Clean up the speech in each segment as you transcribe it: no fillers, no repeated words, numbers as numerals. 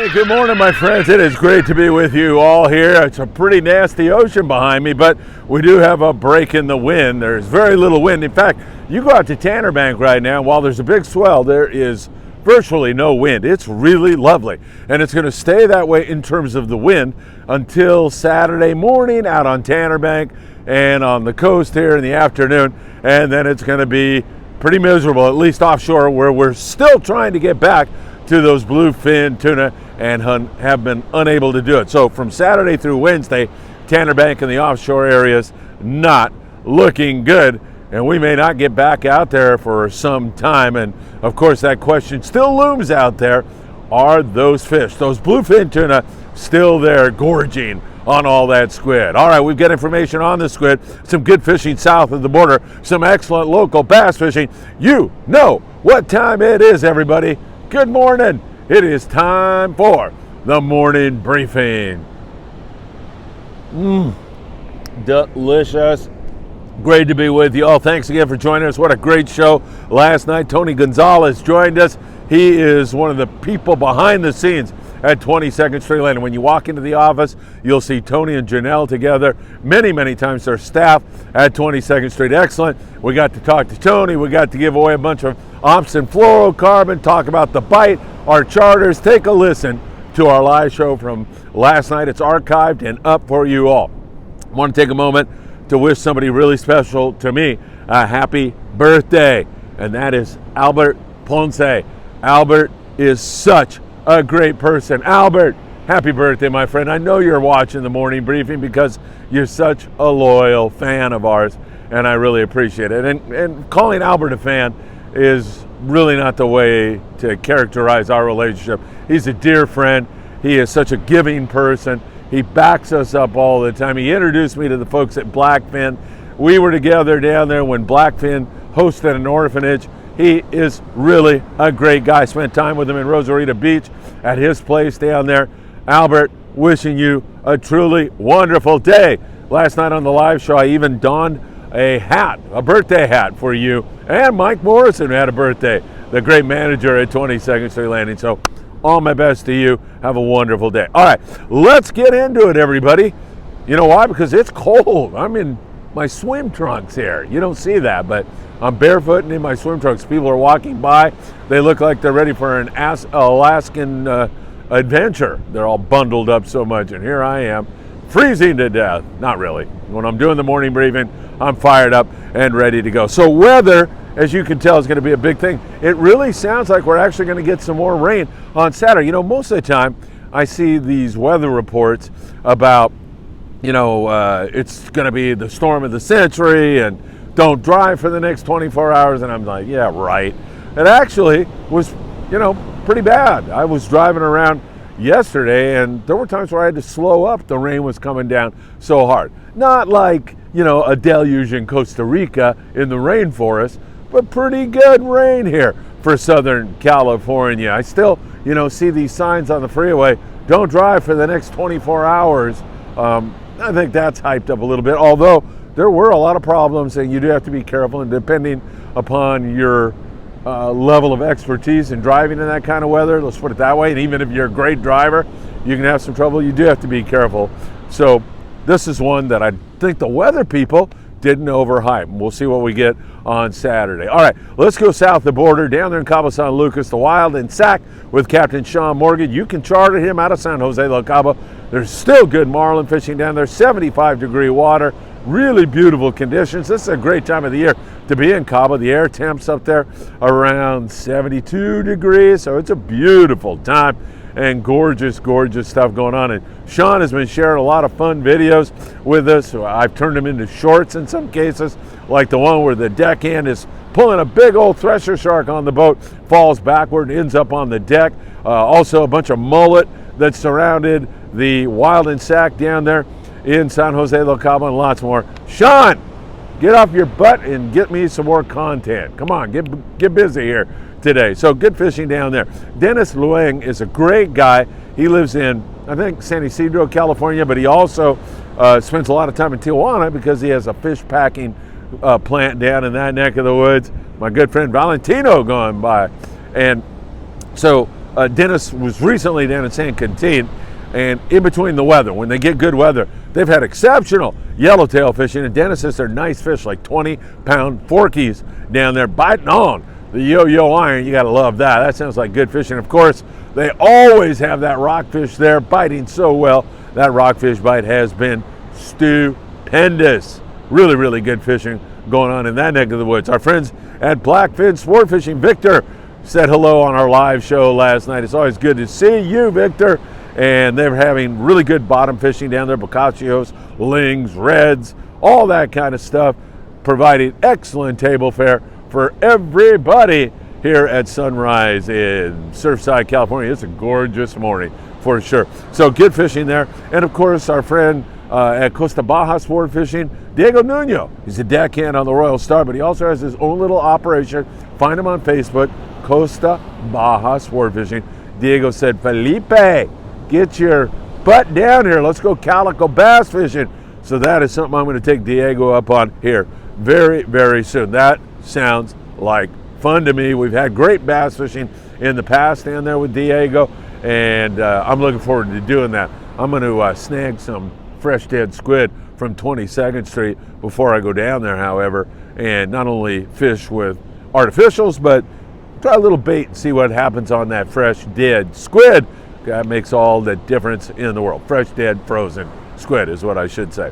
Hey, good morning, my friends. It is great to be with you all here. It's a pretty nasty ocean behind me, but we do have a break in the wind. There's very little wind. In fact, you go out to Tanner Bank right now, while there's a big swell, there is virtually no wind. It's really lovely, and it's going to stay that way in terms of the wind until Saturday morning out on Tanner Bank and on the coast here in the afternoon, and then it's going to be pretty miserable, at least offshore, where we're still trying to get back to those bluefin tuna and have been unable to do it. So from Saturday through Wednesday, Tanner Bank and the offshore areas not looking good, and we may not get back out there for some time. And of course that question still looms out there: are those fish, those bluefin tuna, still there gorging on all that squid? All right, we've got information on the squid, some good fishing south of the border, some excellent local bass fishing. You know what time it is, everybody. Good morning. It is time for the morning briefing. Delicious. Great to be with you all. Thanks again for joining us. What a great show last night. Tony Gonzalez joined us. He is one of the people behind the scenes at 22nd Street Landing. When you walk into the office, you'll see Tony and Janelle together many times. Their staff at 22nd Street. Excellent. We got to talk to Tony. We got to give away a bunch of Ops and fluorocarbon, talk about the bite, our charters. Take a listen to our live show from last night. It's archived and up for you all. I want to take a moment to wish somebody really special to me a happy birthday, and that is Albert Ponce. Albert is such a great person. Albert, happy birthday, my friend. I know you're watching the morning briefing because you're such a loyal fan of ours, and I really appreciate it. And calling Albert a fan is really not the way to characterize our relationship. He's a dear friend. He is such a giving person. He backs us up all the time. He introduced me to the folks at Blackfin. We were together down there when Blackfin hosted an orphanage. He is really a great guy. Spent time with him in Rosarita Beach at his place down there. Albert, wishing you a truly wonderful day. Last night on the live show, I even donned a hat, a birthday hat for you. And Mike Morrison had a birthday, the great manager at 22nd Street Landing. So all my best to you. Have a wonderful day. All right, let's get into it, everybody. You know why? Because it's cold. I'm in my swim trunks here. You don't see that, but I'm barefoot and in my swim trunks. People are walking by. They look like they're ready for an Alaskan adventure. They're all bundled up so much, and here I am, freezing to death. Not really. When I'm doing the morning briefing, I'm fired up and ready to go. So weather, as you can tell, is going to be a big thing. It really sounds like we're actually going to get some more rain on Saturday. You know, most of the time I see these weather reports about, it's going to be the storm of the century and don't drive for the next 24 hours. And I'm like, yeah, right. It actually was, pretty bad. I was driving around yesterday and there were times where I had to slow up. The rain was coming down so hard. Not like, a deluge in Costa Rica in the rainforest, but pretty good rain here for Southern California. I still, see these signs on the freeway, don't drive for the next 24 hours. I think that's hyped up a little bit, although there were a lot of problems and you do have to be careful, and depending upon your level of expertise in driving in that kind of weather, let's put it that way, and even if you're a great driver, you can have some trouble. You do have to be careful. So this is one that I think the weather people didn't overhype. We'll see what we get on Saturday. All right, let's go south the border, down there in Cabo San Lucas, the Wild and Sac with Captain Sean Morgan. You can charter him out of San Jose del Cabo. There's still good marlin fishing down there, 75-degree water, really beautiful conditions. This is a great time of the year to be in Cabo. The air temps up there around 72 degrees, so it's a beautiful time. And gorgeous stuff going on. And Sean has been sharing a lot of fun videos with us. I've turned them into shorts in some cases, like the one where the deckhand is pulling a big old thresher shark on the boat, falls backward and ends up on the deck. Also a bunch of mullet that surrounded the Wild and Sac down there in San Jose del Cabo, and lots more. Sean, get off your butt and get me some more content. Come on, get busy here today. So good fishing down there. Dennis Lueng is a great guy. He lives in, I think, San Isidro, California, but he also spends a lot of time in Tijuana because he has a fish packing plant down in that neck of the woods. My good friend Valentino going by. And so Dennis was recently down in San Quintin, and in between the weather, when they get good weather, they've had exceptional yellowtail fishing, and Dennis says they're nice fish, like 20-pound forkies down there biting on the yo-yo iron. You got to love that. That sounds like good fishing. Of course, they always have that rockfish there biting so well. That rockfish bite has been stupendous. Really, really good fishing going on in that neck of the woods. Our friends at Blackfin Sportfishing, Victor, said hello on our live show last night. It's always good to see you, Victor. And they're having really good bottom fishing down there, bocachios, lings, reds, all that kind of stuff, providing excellent table fare for everybody here at Sunrise in Surfside, California. It's a gorgeous morning for sure. So good fishing there. And of course, our friend at Costa Baja Sport Fishing, Diego Nuno. He's a deckhand on the Royal Star, but he also has his own little operation. Find him on Facebook, Costa Baja Sport Fishing. Diego said, Felipe, get your butt down here. Let's go calico bass fishing. So that is something I'm going to take Diego up on here very, very soon. That sounds like fun to me. We've had great bass fishing in the past down there with Diego, and I'm looking forward to doing that. I'm going to snag some fresh dead squid from 22nd Street before I go down there, however, and not only fish with artificials, but try a little bait and see what happens on that fresh dead squid. That makes all the difference in the world. Fresh dead frozen squid is what I should say.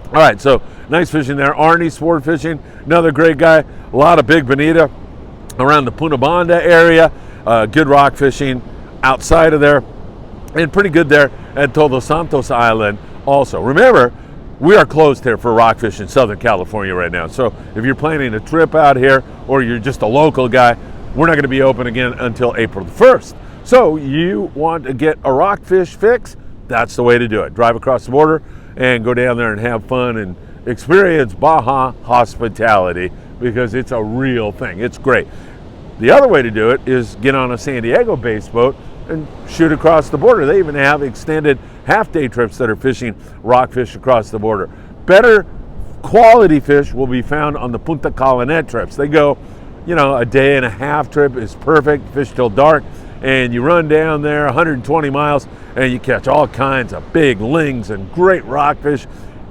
All right, so nice fishing there. Arnie Sport Fishing, another great guy. A lot of big bonita around the Punta area. Good rock fishing outside of there, and pretty good there at Todos Santos Island also. Remember, we are closed here for rockfish in Southern California right now. So if you're planning a trip out here or you're just a local guy, we're not going to be open again until April the 1st. So you want to get a rockfish fix? That's the way to do it. Drive across the border and go down there and have fun and experience Baja hospitality, because it's a real thing. It's great. The other way to do it is get on a San Diego-based boat and shoot across the border. They even have extended half-day trips that are fishing rockfish across the border. Better quality fish will be found on the Punta Colonet trips. They go, a day and a half trip is perfect, fish till dark, and you run down there 120 miles and you catch all kinds of big lings and great rockfish,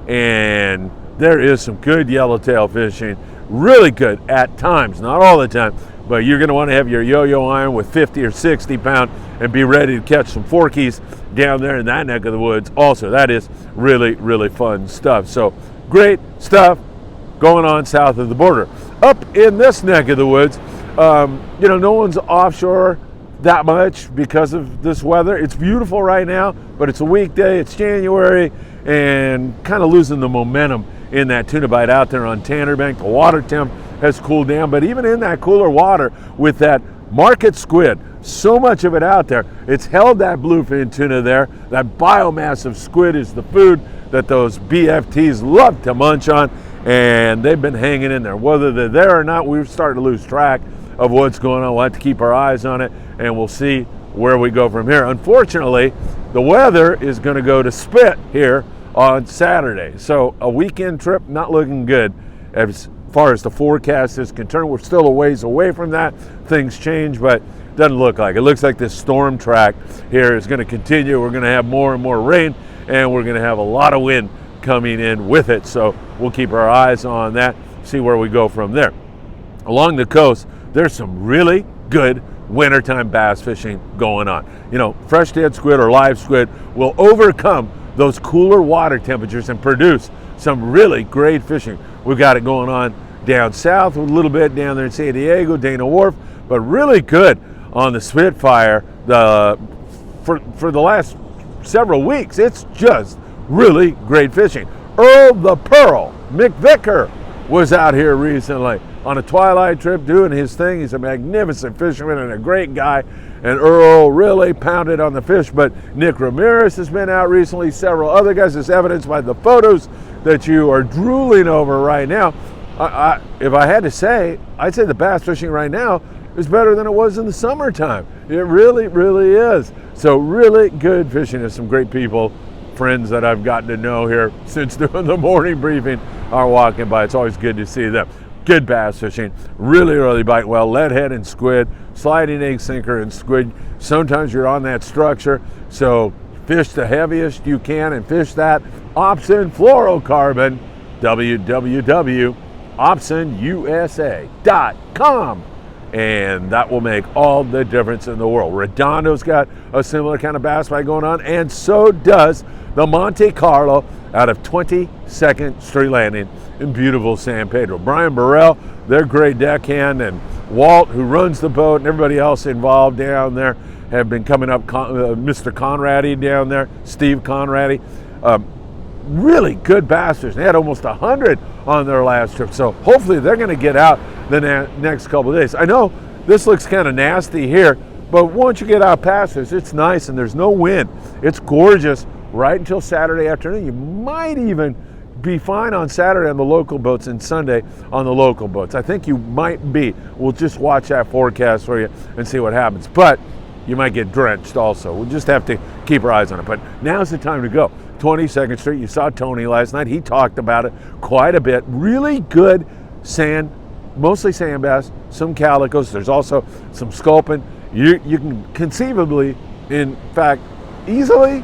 and there is some good yellowtail fishing, really good at times, not all the time, but you're going to want to have your yo-yo iron with 50 or 60 pound and be ready to catch some forkies down there in that neck of the woods also. That is really, really fun stuff. So great stuff going on south of the border. Up in this neck of the woods, no one's offshore that much because of this weather. It's beautiful right now, but it's a weekday, it's January, and kind of losing the momentum in that tuna bite out there on Tanner Bank. The water temp has cooled down, but even in that cooler water with that market squid, so much of it out there, it's held that bluefin tuna there. That biomass of squid is the food that those BFTs love to munch on, and they've been hanging in there. Whether they're there or not, we're starting to lose track of what's going on. We'll have to keep our eyes on it, and we'll see where we go from here. Unfortunately, the weather is going to go to spit here on Saturday, so a weekend trip not looking good as far as the forecast is concerned. We're still a ways away from that. Things change, but doesn't look like it. It looks like this storm track here is going to continue. We're going to have more and more rain, and we're going to have a lot of wind coming in with it, so we'll keep our eyes on that, see where we go from there. Along the coast, there's some really good wintertime bass fishing going on. Fresh dead squid or live squid will overcome those cooler water temperatures and produce some really great fishing. We've got it going on down south, a little bit down there in San Diego, Dana Wharf, but really good on the Spitfire. For the last several weeks, it's just really great fishing. Earl the Pearl McVicker was out here recently on a twilight trip doing his thing. He's a magnificent fisherman and a great guy, and Earl really pounded on the fish. But Nick Ramirez has been out recently, several other guys, as evidenced by the photos that you are drooling over right now. If I had to say, I'd say the bass fishing right now is better than it was in the summertime. It really, really is. So really good fishing. There's some great people, friends that I've gotten to know here since doing the morning briefing are walking by. It's always good to see them. good bass fishing. Really bite well. Leadhead and squid, sliding egg sinker and squid. Sometimes you're on that structure, so fish the heaviest you can and fish that Opsin fluorocarbon. www.opsinusa.com, and that will make all the difference in the world. Redondo's got a similar kind of bass bite going on, and so does the Monte Carlo out of 22nd Street Landing in beautiful San Pedro. Brian Burrell, their great deckhand, and Walt, who runs the boat, and everybody else involved down there have been coming up. Mr. Conradi down there, Steve Conradi. Really good bass fishing. They had almost 100 on their last trip, so hopefully they're going to get out the next couple of days. I know this looks kind of nasty here, but once you get out past this, it's nice and there's no wind. It's gorgeous right until Saturday afternoon. You might even be fine on Saturday on the local boats and Sunday on the local boats. I think you might be. We'll just watch that forecast for you and see what happens. But you might get drenched also. We'll just have to keep our eyes on it. But now's the time to go. 22nd Street, you saw Tony last night. He talked about it quite a bit. Really good sand, mostly sand bass, some calicos. There's also some sculpin. You can conceivably, in fact, easily,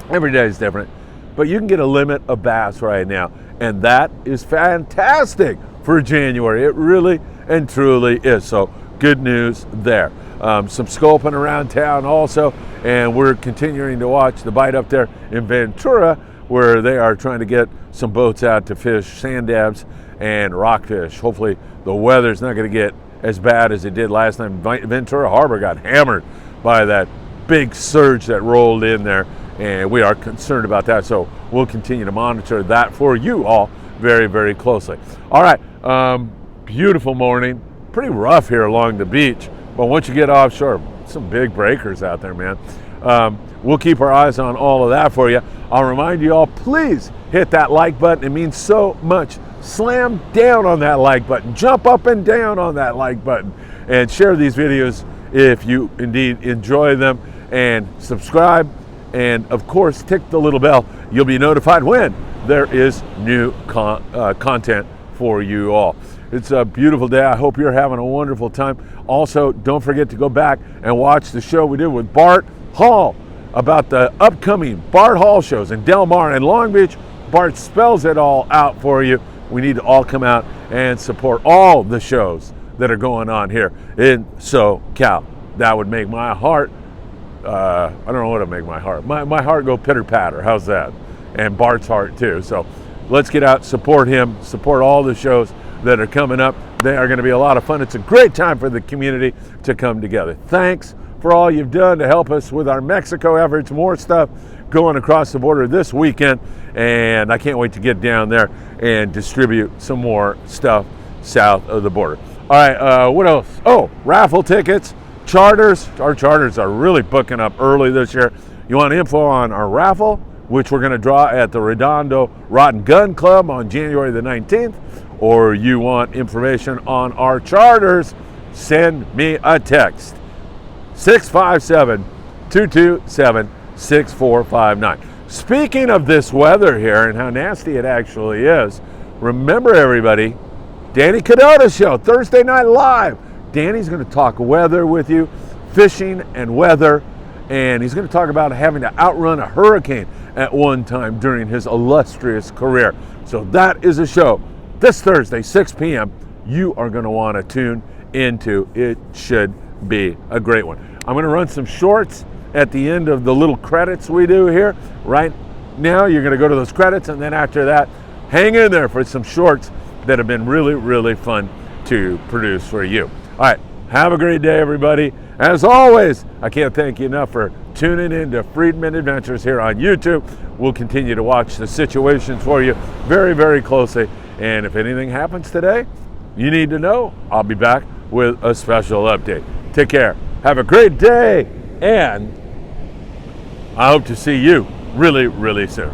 every day is different, but you can get a limit of bass right now. And that is fantastic for January. It really and truly is. So good news there. Some sculpin around town also, and we're continuing to watch the bite up there in Ventura, where they are trying to get some boats out to fish sand dabs and rockfish. Hopefully the weather's not going to get as bad as it did last time. Ventura Harbor got hammered by that big surge that rolled in there, and we are concerned about that, so we'll continue to monitor that for you all very closely. All right, beautiful morning. Pretty rough here along the beach, but once you get offshore, some big breakers out there, man. We'll keep our eyes on all of that for you. I'll remind you all, please hit that like button. It means so much. Slam down on that like button. Jump up and down on that like button. And share these videos if you indeed enjoy them. And subscribe. And, of course, tick the little bell. You'll be notified when there is new content for you all. It's a beautiful day. I hope you're having a wonderful time. Also, don't forget to go back and watch the show we did with Bart Hall about the upcoming Bart Hall shows in Del Mar and Long Beach. Bart spells it all out for you. We need to all come out and support all the shows that are going on here in SoCal. That would make my heart, I don't know what would make my heart. My heart go pitter-patter. How's that? And Bart's heart too. So let's get out, support him, support all the shows that are coming up. They are going to be a lot of fun. It's a great time for the community to come together. Thanks for all you've done to help us with our Mexico efforts. More stuff going across the border this weekend, and I can't wait to get down there and distribute some more stuff south of the border. All right, what else? Oh, raffle tickets, charters. Our charters are really booking up early this year. You want info on our raffle, which we're going to draw at the Redondo Rod and Gun Club on January the 19th, or you want information on our charters, send me a text. 657-227-6459. Speaking of this weather here and how nasty it actually is, remember everybody, Danny Cadota's show, Thursday Night Live. Danny's going to talk weather with you, fishing and weather, and he's going to talk about having to outrun a hurricane at one time during his illustrious career. So that is a show this Thursday, 6 p.m. You are going to want to tune into. It should be a great one. I'm going to run some shorts at the end of the little credits we do here. Right now, you're going to go to those credits, and then after that, hang in there for some shorts that have been really fun to produce for you. All right, have a great day, everybody. As always, I can't thank you enough for tuning in to Friedman Adventures here on YouTube. We'll continue to watch the situations for you very closely. And if anything happens today, you need to know, I'll be back with a special update. Take care. Have a great day. And I hope to see you really soon.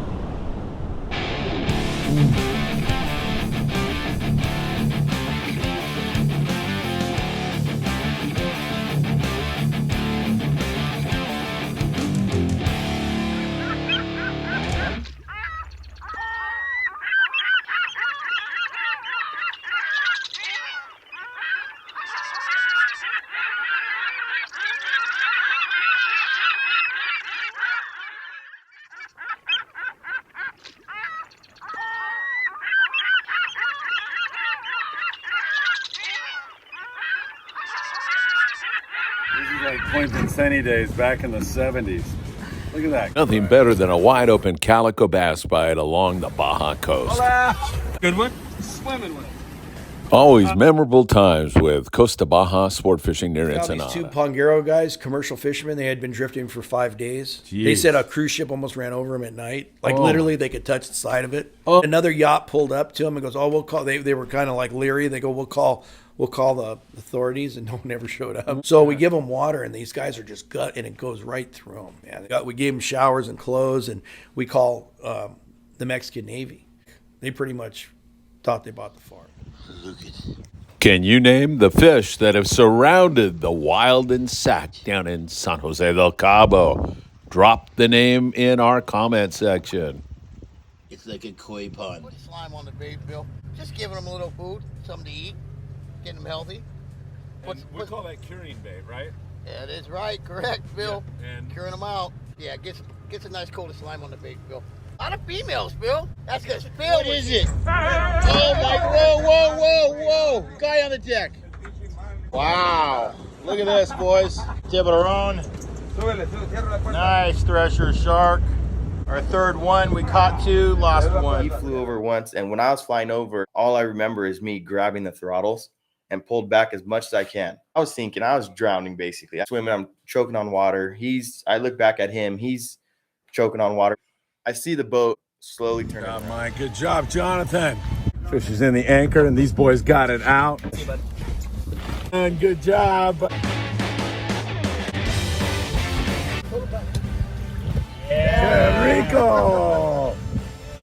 Quentin Senny days back in the 70s. Look at that. Nothing better than a wide open calico bass bite along the Baja coast. Good one? Swimming with it. Always memorable times with Costa Baja sport fishing near These two Ensenada. Pongero guys, commercial fishermen, they had been drifting for 5 days. Jeez. They said a cruise ship almost ran over them at night. Like literally they could touch the side of it. Oh. Another yacht pulled up to them and goes, we'll call, they were kind of like leery. They go, we'll call the authorities, and no one ever showed up. So we give them water, and these guys are just gut, and it goes right through them. Man, we gave them showers and clothes, and we call the Mexican Navy. They pretty much thought they bought the farm. Can you name the fish that have surrounded the wild and sack down in San Jose del Cabo? Drop the name in our comment section. It's like a koi pond. Put slime on the bait, Bill. Just giving them a little food, something to eat, getting them healthy. We call that curing bait, right? That is right, correct, Bill. Yeah, and Curing them out. Yeah, gets a nice coat of slime on the bait, Bill. A lot of females, Bill. That's because Phil. What is it? Oh my! Whoa! Guy on the deck. Wow! Look at this, boys. Tiburon. Nice thresher shark. Our third one. We caught 2, lost 1. He flew over once, and when I was flying over, all I remember is me grabbing the throttles and pulled back as much as I can. I was thinking I was drowning, basically. I'm swimming, I'm choking on water. I look back at him, he's choking on water. I see the boat slowly turn around. Mike. Good job, Jonathan. Fish is in the anchor, and these boys got it out. And good job. Yeah, Rico.